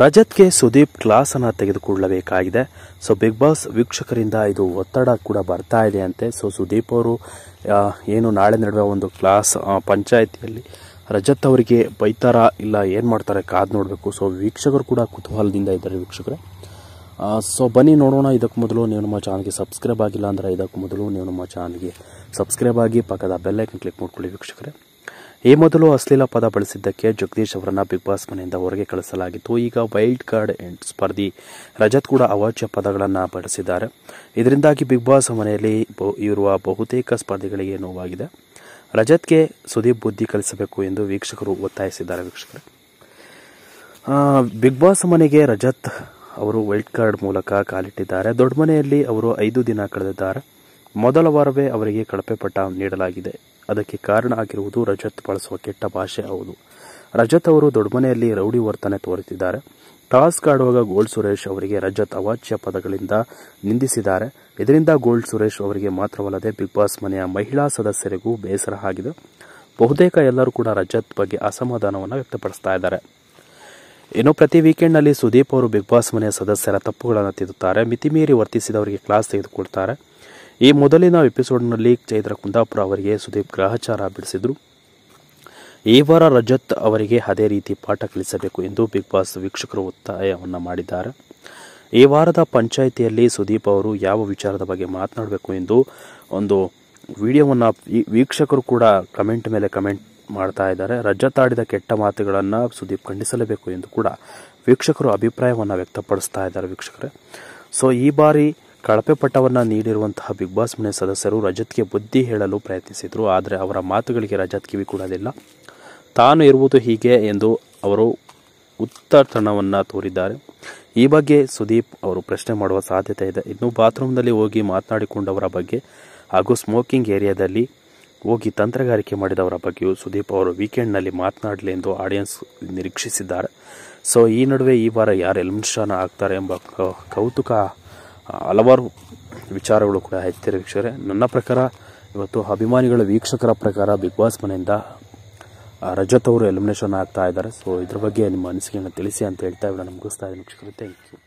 ರಜತ್ಗೆ Sudeep class ಅನ್ನ ತೆಗೆದುಕೊಳ್ಳಬೇಕಾಗಿದೆ. So big boss ವೀಕ್ಷಕರಿಂದ ಇದು ಒತ್ತಡ ಕೂಡ ಬರ್ತಾ ಇದೆ ಅಂತೆ. ಸೊ ಸುದೀಪ್ ಅವರು ಏನು ನಾಳೆ ನಡೆಯುವ ಒಂದು ಕ್ಲಾಸ್ ಪಂಚಾಯಿತಿಯಲ್ಲಿ ರಜತ್ ಅವರಿಗೆ ಬೈತಾರ ಇಲ್ಲ ಏನ್ ಮಾಡ್ತಾರೆ ಕಾದ್ ನೋಡಬೇಕು. ಸೊ ವೀಕ್ಷಕರು ಕೂಡ ಕುತೂಹಲದಿಂದ ಇದ್ದಾರೆ ವೀಕ್ಷಕರೇ. ಸೊ ಬನ್ನಿ ನೋಡೋಣ. ಇದಕ್ಕೂ ಮೊದಲು ನೀವು ನಮ್ಮ ಚಾನಲ್ಗೆ ಸಬ್ಸ್ಕ್ರೈಬ್ ಆಗಿಲ್ಲ ಅಂದ್ರೆ ಇದಕ್ಕೂ ಮೊದಲು ನೀವು ನಮ್ಮ ಚಾನಲ್ಗೆ ಸಬ್ಸ್ಕ್ರೈಬ್ ಆಗಿ ಪಕ್ಕದ ಬೆಲ್ ಐಕನ್ ಕ್ಲಿಕ್ ಮಾಡ್ಕೊಳ್ಳಿ ವೀಕ್ಷಕರೇ. ಈ ಮೊದಲು ಅಶ್ಲೀಲ ಪದ ಬಳಸಿದ್ದಕ್ಕೆ ಜಗದೀಶ್ ಅವರನ್ನ ಬಿಗ್ ಬಾಸ್ ಮನೆಯಿಂದ ಹೊರಗೆ ಕಳಿಸಲಾಗಿತ್ತು. ಈಗ ವೈಲ್ಡ್ ಕಾರ್ಡ್ ಸ್ಪರ್ಧಿ ರಜತ್ ಕೂಡ ಅವಾಚ್ಯ ಪದಗಳನ್ನು ಬಳಸಿದ್ದಾರೆ. ಇದರಿಂದಾಗಿ ಬಿಗ್ ಬಾಸ್ ಮನೆಯಲ್ಲಿ ಇರುವ ಬಹುತೇಕ ಸ್ಪರ್ಧಿಗಳಿಗೆ ನೋವಾಗಿದೆ. ರಜತ್ಗೆ ಸುದೀಪ್ ಬುದ್ಧಿ ಕಲಿಸಬೇಕು ಎಂದು ವೀಕ್ಷಕರು ಒತ್ತಾಯಿಸಿದ್ದಾರೆ ವೀಕ್ಷಕರೇ. ಬಿಗ್ ಬಾಸ್ ಮನೆಗೆ ರಜತ್ ಅವರು ವೈಲ್ಡ್ ಕಾರ್ಡ್ ಮೂಲಕ ಕಾಲಿಟ್ಟಿದ್ದಾರೆ. ದೊಡ್ಡ ಮನೆಯಲ್ಲಿ ಅವರು 5 ದಿನ ಕಳೆದಿದ್ದಾರೆ. ಮೊದಲ ವಾರವೇ ಅವರಿಗೆ ಕಳಪೆ ಪಟ್ಟ ನೀಡಲಾಗಿದೆ. ಅದಕ್ಕೆ ಕಾರಣ ಆಗಿರುವುದು ರಜತ್ ಬಳಸುವ ಕೆಟ್ಟ ಭಾಷೆ. ಹೌದು, ರಜತ್ ಅವರು ದೊಡ್ಡಮನೆಯಲ್ಲಿ ರೌಡಿ ವರ್ತನೆ ತೋರುತ್ತಿದ್ದಾರೆ. ಟಾಸ್ಕ್ ಆಡುವಾಗ ಗೋಲ್ಡ್ ಸುರೇಶ್ ಅವರಿಗೆ ರಜತ್ ಅವಾಚ್ಯ ಪದಗಳಿಂದ ನಿಂದಿಸಿದ್ದಾರೆ. ಇದರಿಂದ ಗೋಲ್ಡ್ ಸುರೇಶ್ ಅವರಿಗೆ ಮಾತ್ರವಲ್ಲದೆ ಬಿಗ್ ಬಾಸ್ ಮನೆಯ ಮಹಿಳಾ ಸದಸ್ಯರಿಗೂ ಬೇಸರ ಆಗಿದೆ. ಬಹುತೇಕ ಎಲ್ಲರೂ ಕೂಡ ರಜತ್ ಬಗ್ಗೆ ಅಸಮಾಧಾನವನ್ನು ವ್ಯಕ್ತಪಡಿಸ್ತಾ ಇದ್ದಾರೆ. ಇನ್ನು ಪ್ರತಿ ವೀಕೆಂಡ್ನಲ್ಲಿ ಸುದೀಪ್ ಅವರು ಬಿಗ್ ಬಾಸ್ ಮನೆಯ ಸದಸ್ಯರ ತಪ್ಪುಗಳನ್ನು ತಿದ್ದುತ್ತಾರೆ. ಮಿತಿಮೀರಿ ವರ್ತಿಸಿದವರಿಗೆ ಕ್ಲಾಸ್ ತೆಗೆದುಕೊಳ್ತಾರೆ. ಈ ಮೊದಲಿನ ಎಪಿಸೋಡ್ನಲ್ಲಿ ಚೈತ್ರ ಕುಂದಾಪುರ ಅವರಿಗೆ ಸುದೀಪ್ ಗ್ರಹಚಾರ ಬಿಡಿಸಿದ್ರು. ಈ ವಾರ ರಜತ್ ಅವರಿಗೆ ಅದೇ ರೀತಿ ಪಾಠ ಕಲಿಸಬೇಕು ಎಂದು ಬಿಗ್ ಬಾಸ್ ವೀಕ್ಷಕರು ಒತ್ತಾಯವನ್ನು ಮಾಡಿದ್ದಾರೆ. ಈ ವಾರದ ಪಂಚಾಯಿತಿಯಲ್ಲಿ ಸುದೀಪ್ ಅವರು ಯಾವ ವಿಚಾರದ ಬಗ್ಗೆ ಮಾತನಾಡಬೇಕು ಎಂದು ಒಂದು ವಿಡಿಯೋವನ್ನು ವೀಕ್ಷಕರು ಕೂಡ ಕಮೆಂಟ್ ಮೇಲೆ ಕಮೆಂಟ್ ಮಾಡ್ತಾ ಇದ್ದಾರೆ. ರಜತ್ ಆಡಿದ ಕೆಟ್ಟ ಮಾತುಗಳನ್ನು ಸುದೀಪ್ ಖಂಡಿಸಲೇಬೇಕು ಎಂದು ಕೂಡ ವೀಕ್ಷಕರು ಅಭಿಪ್ರಾಯವನ್ನು ವ್ಯಕ್ತಪಡಿಸ್ತಾ ಇದ್ದಾರೆ ವೀಕ್ಷಕರೇ. ಸೊ ಈ ಬಾರಿ ಕಳಪೆ ಪಟ್ಟವನ್ನು ನೀಡಿರುವಂತಹ ಬಿಗ್ ಬಾಸ್ ಮನೆ ಸದಸ್ಯರು ರಜತ್ಗೆ ಬುದ್ಧಿ ಹೇಳಲು ಪ್ರಯತ್ನಿಸಿದರು. ಆದರೆ ಅವರ ಮಾತುಗಳಿಗೆ ರಜತ್ ಕಿವಿ ಕೊಡಲಿಲ್ಲ. ತಾನು ಇರುವುದು ಹೀಗೆ ಎಂದು ಅವರು ಉತ್ತರತನವನ್ನು ತೋರಿದ್ದಾರೆ. ಈ ಬಗ್ಗೆ ಸುದೀಪ್ ಅವರು ಪ್ರಶ್ನೆ ಮಾಡುವ ಸಾಧ್ಯತೆ ಇದೆ. ಇನ್ನು ಬಾತ್ರೂಮ್ನಲ್ಲಿ ಹೋಗಿ ಮಾತನಾಡಿಕೊಂಡವರ ಬಗ್ಗೆ ಹಾಗೂ ಸ್ಮೋಕಿಂಗ್ ಏರಿಯಾದಲ್ಲಿ ಹೋಗಿ ತಂತ್ರಗಾರಿಕೆ ಮಾಡಿದವರ ಬಗ್ಗೆಯೂ ಸುದೀಪ್ ಅವರು ವೀಕೆಂಡ್ನಲ್ಲಿ ಮಾತನಾಡಲಿ ಎಂದು ಆಡಿಯನ್ಸ್ ನಿರೀಕ್ಷಿಸಿದ್ದಾರೆ. ಸೊ ಈ ನಡುವೆ ಈ ವಾರ ಯಾರು ಎಲಿಮಿನೇಷನ್ ಆಗ್ತಾರೆ ಎಂಬ ಕೌತುಕ ಹಲವಾರು ವಿಚಾರಗಳು ಕೂಡ ಹೆಚ್ಚಿದೆ ವೀಕ್ಷಕರೇ. ನನ್ನ ಪ್ರಕಾರ ಇವತ್ತು ಅಭಿಮಾನಿಗಳ ವೀಕ್ಷಕರ ಪ್ರಕಾರ ಬಿಗ್ ಬಾಸ್ ಮನೆಯಿಂದ ರಜತ್ ಅವರು ಎಲಿಮಿನೇಷನ್ ಆಗ್ತಾ ಇದ್ದಾರೆ. ಸೊ ಇದ್ರ ಬಗ್ಗೆ ನಿಮ್ಮ ಅನಿಸಿಕೆಯನ್ನು ತಿಳಿಸಿ ಅಂತ ಹೇಳ್ತಾ ಮುಗಿಸ್ತಾ ಇದ್ದೀನಿ ವೀಕ್ಷಕರೇ. Thank you.